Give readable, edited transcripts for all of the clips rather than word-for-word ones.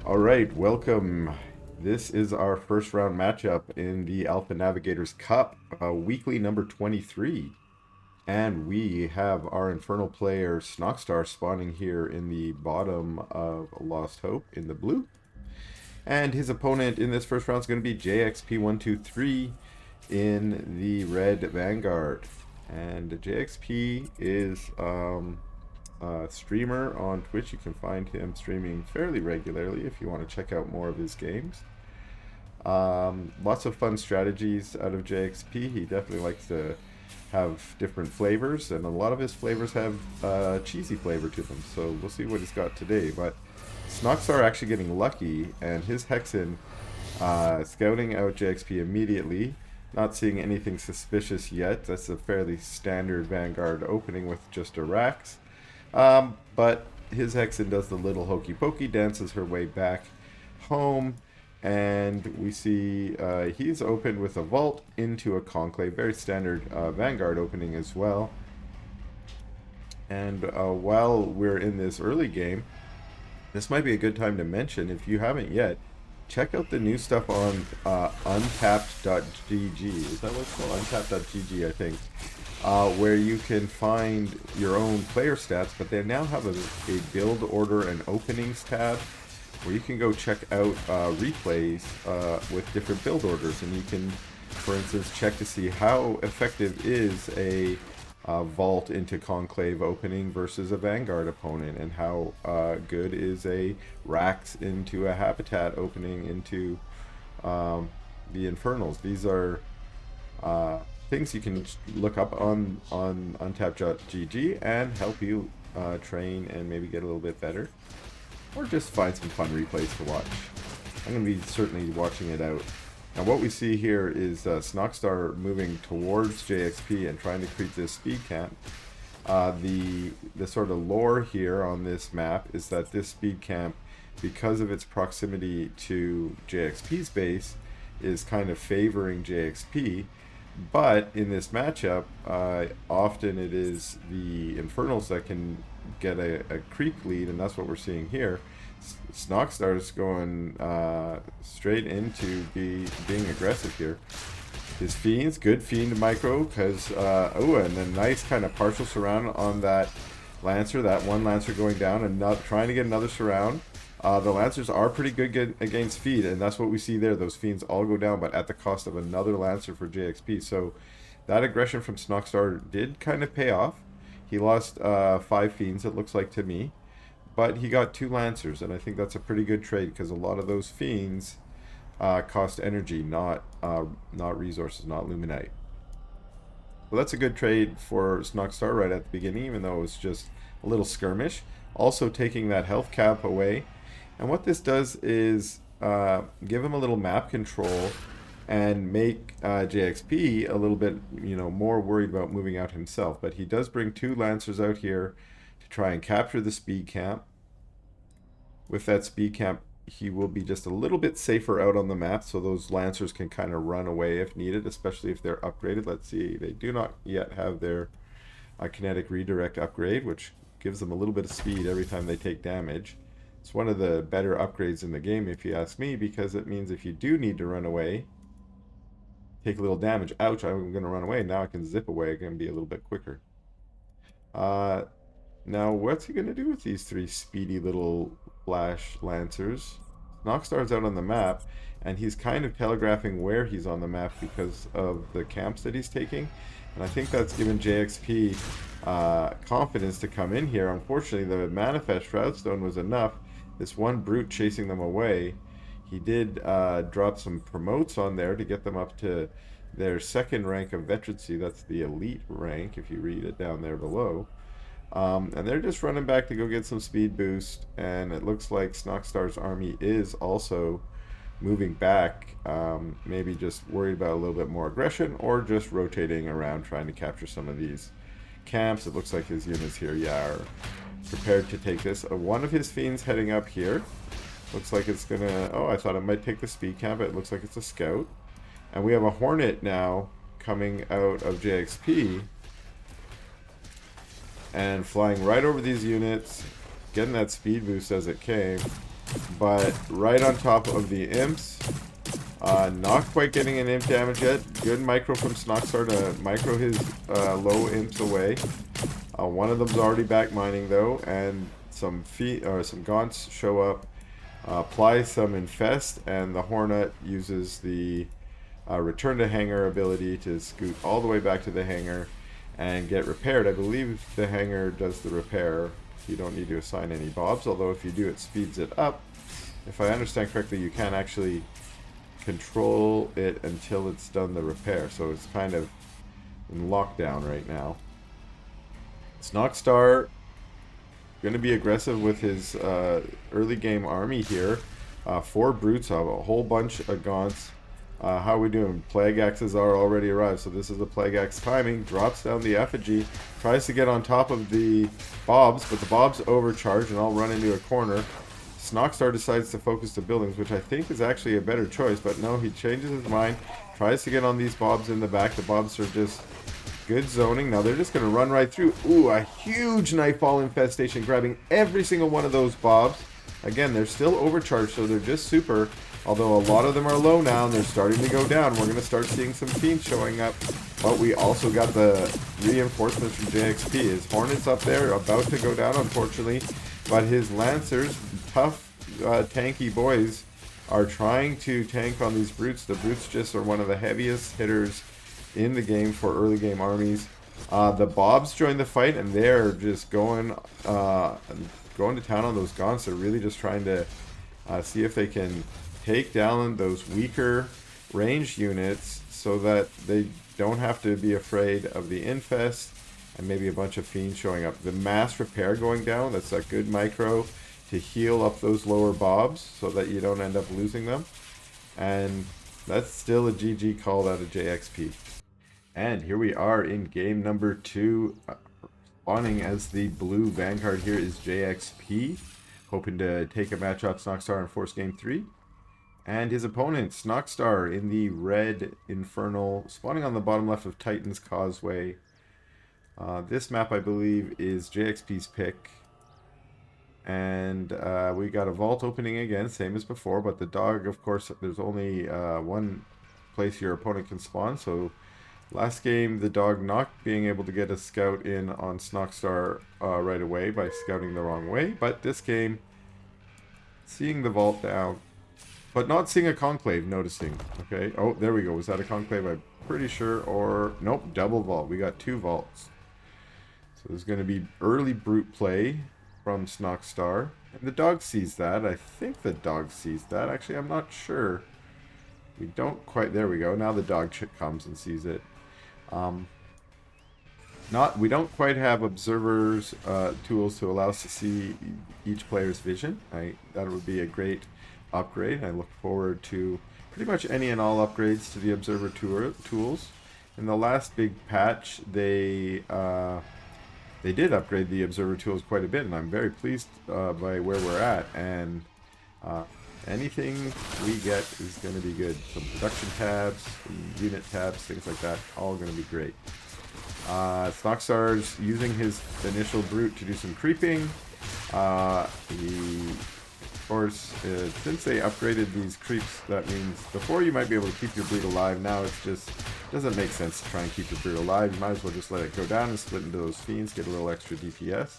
Alright, welcome. This is our first round matchup in the Alpha Navigators Cup, weekly number 23. And we have our Infernal player Snoxtar spawning here in the bottom of Lost Hope in the blue. And his opponent in this first round is going to be jayxp123 in the red Vanguard. And jayxp is streamer on Twitch. You can find him streaming fairly regularly if you want to check out more of his games. Lots of fun strategies out of jayxp. He definitely likes to have different flavors, and a lot of his flavors have cheesy flavor to them. So we'll see what he's got today. But Snoxtar actually getting lucky, and his Hexen scouting out jayxp immediately. Not seeing anything suspicious yet. That's a fairly standard Vanguard opening with just a Rax. But his Hexen does the little hokey pokey, dances her way back home, and we see he's opened with a vault into a conclave. Very standard Vanguard opening as well. And while we're in this early game, this might be a good time to mention, if you haven't yet, check out the new stuff on untapped.gg. Is that what it's called? Untapped.gg, I think. Where you can find your own player stats, but they now have a build order and openings tab where you can go check out replays with different build orders, and you can, for instance, check to see how effective is a vault into conclave opening versus a Vanguard opponent, and how good is a Rax into a habitat opening into the Infernals. These are things you can look up on untapped.gg and help you train and maybe get a little bit better, or just find some fun replays to watch. I'm going to be certainly watching it out. Now what we see here is Snoxtar moving towards jayxp and trying to create this speed camp. The sort of lore here on this map is that this speed camp, because of its proximity to jayxp's base, is kind of favoring jayxp. But in this matchup, often it is the Infernals that can get a creep lead, and that's what we're seeing here. Snoxtar is going straight into being aggressive here. His Fiends, good Fiend micro, because, and a nice kind of partial surround on that Lancer. That one Lancer going down and not trying to get another surround. The Lancers are pretty good against feed, and that's what we see there. Those Fiends all go down, but at the cost of another Lancer for jayxp. So that aggression from Snoxtar did kind of pay off. He lost 5 Fiends, it looks like to me, but he got 2 Lancers, and I think that's a pretty good trade, because a lot of those Fiends cost energy, not resources, not Luminite. Well, that's a good trade for Snoxtar right at the beginning, even though it was just a little skirmish. Also taking that health cap away. And what this does is give him a little map control and make jayxp a little bit, more worried about moving out himself. But he does bring 2 Lancers out here to try and capture the speed camp. With that speed camp, he will be just a little bit safer out on the map, so those Lancers can kind of run away if needed, especially if they're upgraded. Let's see, they do not yet have their kinetic redirect upgrade, which gives them a little bit of speed every time they take damage. It's one of the better upgrades in the game, if you ask me, because it means if you do need to run away, take a little damage. Ouch, I'm going to run away. Now I can zip away. I can be a little bit quicker. Now, what's he going to do with these 3 speedy little Flash Lancers? Snoxtar's out on the map, and he's kind of telegraphing where he's on the map because of the camps that he's taking. And I think that's given jayxp confidence to come in here. Unfortunately, the Manifest Shroudstone was enough. This one brute chasing them away. He did drop some promotes on there to get them up to their 2nd rank of veterancy. That's the elite rank, if you read it down there below. And they're just running back to go get some speed boost. And it looks like Snoxtar's army is also moving back, maybe just worried about a little bit more aggression, or just rotating around trying to capture some of these camps. It looks like his units here, are prepared to take this. One of his Fiends heading up here. Looks like it's gonna, I thought it might take the speed camp, but it looks like it's a scout. And we have a Hornet now coming out of jayxp and flying right over these units, getting that speed boost as it came. but right on top of the imps. Not quite getting an imp damage yet. Good micro from Snoxtar to micro his low imps away. One of them's already back mining though, and some gaunts show up, apply some infest, and the Hornet uses the return to hangar ability to scoot all the way back to the hangar and get repaired. I believe the hangar does the repair. You don't need to assign any bobs, although if you do, it speeds it up. If I understand correctly, you can't actually control it until it's done the repair, so it's kind of in lockdown right now. Snoxtar going to be aggressive with his early game army here. 4 brutes, a whole bunch of gaunts. How are we doing? Plague axes are already arrived, so this is the plague axe timing. Drops down the effigy, tries to get on top of the bobs, but the bobs overcharge and I'll run into a corner. Snoxtar decides to focus the buildings, which I think is actually a better choice, but no, he changes his mind, tries to get on these bobs in the back. The bobs are just good zoning. Now they're just going to run right through. Ooh, a huge nightfall infestation, grabbing every single one of those bobs. Again, they're still overcharged, so they're just super. Although a lot of them are low now, and they're starting to go down. We're going to start seeing some fiends showing up. But we also got the reinforcements from jayxp. His Hornet's up there, about to go down, unfortunately. But his Lancers, tough, tanky boys, are trying to tank on these brutes. The brutes just are one of the heaviest hitters in the game for early game armies. The bobs join the fight, and they're just going to town on those gaunts. They're really just trying to see if they can take down those weaker ranged units so that they don't have to be afraid of the infest and maybe a bunch of fiends showing up. The mass repair going down, that's a good micro to heal up those lower bobs so that you don't end up losing them. And that's still a GG called out of jayxp. And here we are in game number 2. Spawning as the blue Vanguard here is jayxp, hoping to take a match off Snoxtar and force game 3. And his opponent, Snoxtar, in the red Infernal, spawning on the bottom left of Titan's Causeway. This map, I believe, is jayxp's pick. And we got a vault opening again, same as before, but the dog, of course, there's only one place your opponent can spawn. So last game, the dog not being able to get a scout in on Snoxtar right away by scouting the wrong way. But this game, seeing the vault down, but not seeing a conclave, noticing. Okay, oh, there we go. Was that a conclave? I'm pretty sure. Or, nope, double vault. We got 2 vaults. So there's going to be early brute play from Snoxtar. And the dog sees that. I think the dog sees that. Actually, I'm not sure. We don't quite... There we go. Now the dog comes and sees it. We don't quite have observers tools to allow us to see each player's vision. That would be a great upgrade. I look forward to pretty much any and all upgrades to the observer tools. In the last big patch, they did upgrade the observer tools quite a bit, and I'm very pleased by where we're at. And anything we get is going to be good. Some production tabs, unit tabs, things like that, all going to be great. Snoxtar's using his initial brute to do some creeping. Of course, since they upgraded these creeps, that means before you might be able to keep your brute alive. Now it's just doesn't make sense to try and keep your brute alive. You might as well just let it go down and split into those fiends, get a little extra DPS.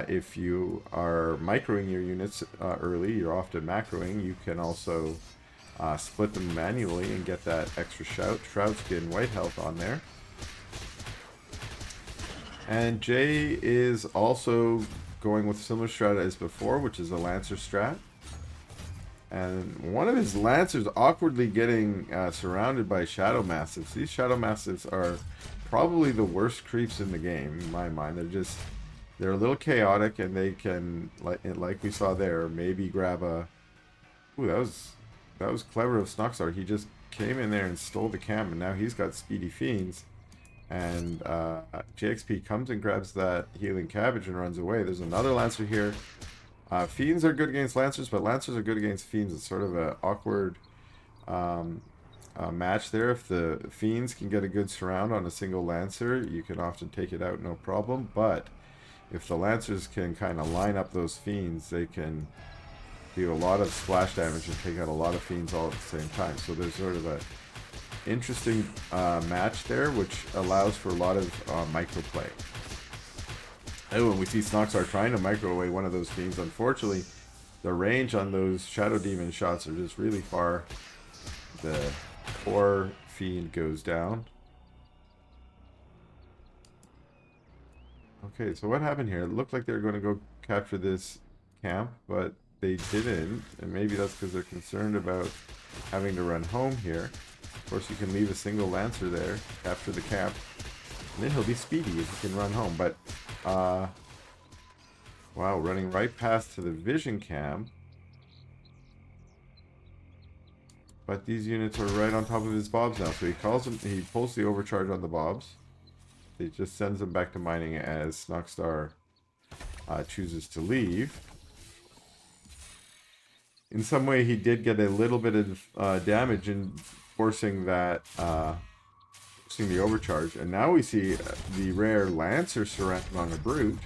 If you are microing your units early, you're often macroing, you can also split them manually and get that extra shroud skin white health on there. And Jay is also going with similar strat as before, which is a Lancer strat. And one of his Lancers awkwardly getting surrounded by Shadow Mastiffs. These Shadow Mastiffs are probably the worst creeps in the game, in my mind. They're a little chaotic, and they can, like we saw there, maybe grab a... Ooh, that was clever of Snoxtar. He just came in there and stole the camp, and now he's got speedy fiends. And jayxp comes and grabs that healing cabbage and runs away. There's another Lancer here. Fiends are good against Lancers, but Lancers are good against Fiends. It's sort of an awkward match there. If the Fiends can get a good surround on a single Lancer, you can often take it out no problem. But if the Lancers can kind of line up those Fiends, they can do a lot of splash damage and take out a lot of fiends all at the same time. So there's sort of a interesting match there, which allows for a lot of microplay. Oh, and we see Snoxtar trying to micro away one of those fiends. Unfortunately, the range on those Shadow Demon shots are just really far. The core fiend goes down. Okay, so what happened here? It looked like they were going to go capture this camp, but they didn't. And maybe that's because they're concerned about having to run home here. Of course, you can leave a single Lancer there, capture the camp, and then he'll be speedy if he can run home. But, wow, running right past to the Vision Cam. But these units are right on top of his Bobs now, so he pulls the overcharge on the Bobs. He just sends them back to mining as Snoxtar chooses to leave. In some way, he did get a little bit of damage in forcing that, forcing the overcharge. And now we see the rare Lancer surrounded on a Brute.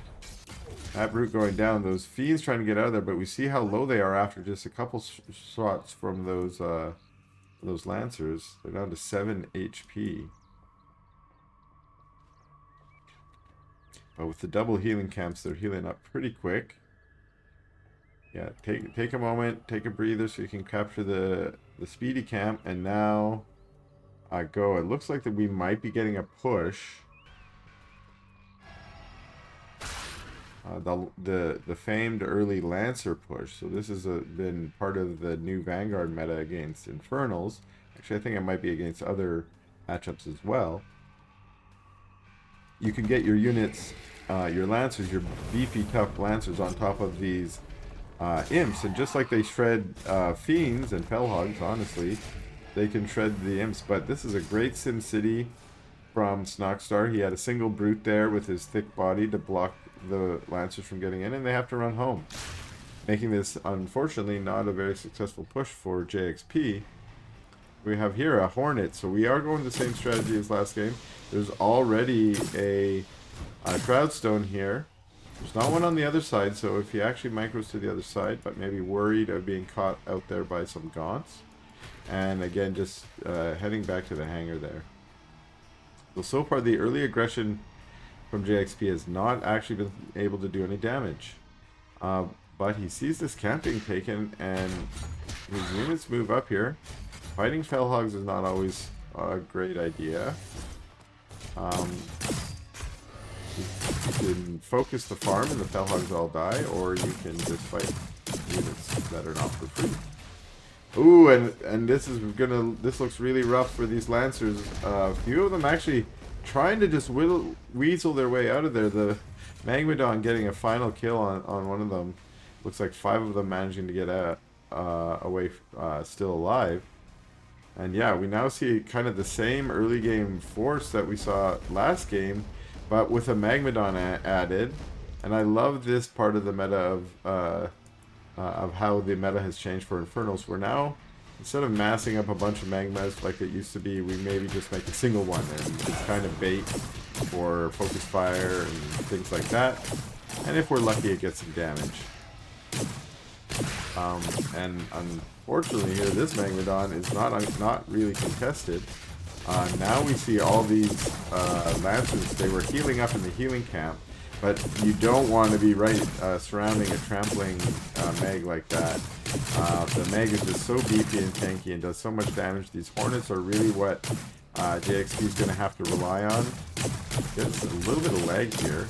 That Brute going down, those Fiends trying to get out of there, but we see how low they are after just a couple shots from those Lancers. They're down to 7 HP. But with the double healing camps, they're healing up pretty quick. Yeah, take a moment, take a breather so you can capture the speedy camp, and now go. It looks like that we might be getting a push. The famed early Lancer push. So this has been part of the new Vanguard meta against Infernals. Actually, I think it might be against other matchups as well. You can get your units, your Lancers, your beefy tough Lancers on top of these imps, and just like they shred fiends and Felhogs, honestly, they can shred the imps. But this is a great SimCity from Snoxtar. He had a single Brute there with his thick body to block the Lancers from getting in, and they have to run home, making this unfortunately not a very successful push for JXP. We have here a Hornet, so we are going the same strategy as last game. There's already a Shroudstone here. There's not one on the other side, so if he actually micros to the other side, but maybe worried of being caught out there by some Gaunts. And again, just heading back to the hangar there. So far the early aggression from JXP has not actually been able to do any damage. But he sees this camp being taken, and his units move up here. Fighting Felhogs is not always a great idea. You can focus the farm and the Felhogs all die, or you can just fight units that are not for free. Ooh, and this looks really rough for these Lancers. A few of them actually trying to just weasel their way out of there. The Magmadon getting a final kill on one of them. Looks like 5 of them managing to get away still alive. And yeah, we now see kind of the same early game force that we saw last game, but with a Magmadon added. And I love this part of the meta of how the meta has changed for Infernals. We're now, instead of massing up a bunch of Magmas like it used to be, we maybe just make a single one and it's kind of bait for focus fire and things like that. And if we're lucky, it gets some damage. And unfortunately here, this Magmadon is not really contested. Now we see all these Lancers. They were healing up in the healing camp, but you don't want to be right surrounding a trampling Mag like that. The Mag is just so beefy and tanky and does so much damage. These Hornets are really what JXP is going to have to rely on. There's a little bit of lag here.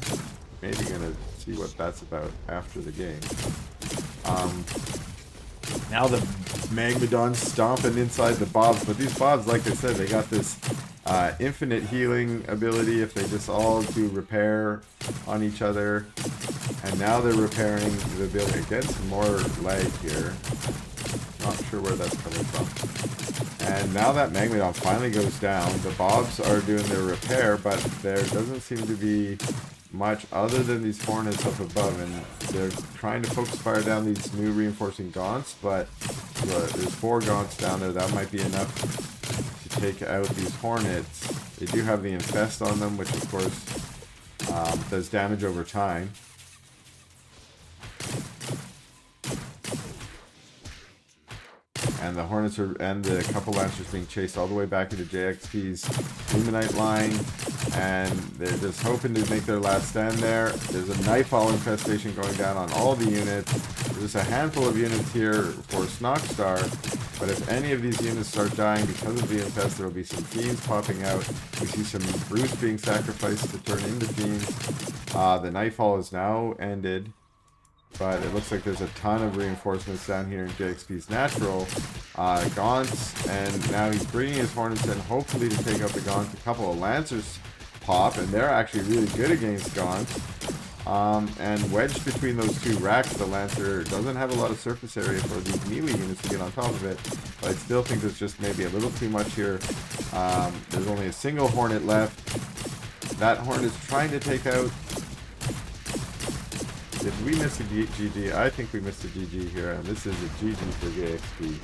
Maybe going to see what that's about after the game. Now the Magmadon stomping inside the Bobs, but these Bobs, like I said, they got this infinite healing ability if they just all do repair on each other. And now they're repairing the ability. Again, some more lag here. Not sure where that's coming from. And now that Magmadon finally goes down, the Bobs are doing their repair, but there doesn't seem to be much other than these Hornets up above, and they're trying to focus fire down these new reinforcing Gaunts, but there's 4 Gaunts down there. That might be enough to take out these Hornets. They do have the Infest on them, which of course does damage over time. And the Hornets and the couple Lancers being chased all the way back into JXP's Luminite line. And they're just hoping to make their last stand there. There's a Nightfall infestation going down on all the units. There's a handful of units here for Snoxtar. But if any of these units start dying because of the infest, there will be some Fiends popping out. We see some Brutes being sacrificed to turn into Fiends. The Nightfall is now ended. But it looks like there's a ton of reinforcements down here in JXP's natural. Gaunts, and now he's bringing his Hornets in, hopefully to take out the Gaunts. A couple of Lancers pop, and they're actually really good against Gaunts. And wedged between those two racks, the Lancer doesn't have a lot of surface area for these melee units to get on top of it. But I still think there's just maybe a little too much here. There's only a single Hornet left. That Hornet is trying to take out... Did we miss a GG? I think we missed a GG here, and this is a GG for JXP.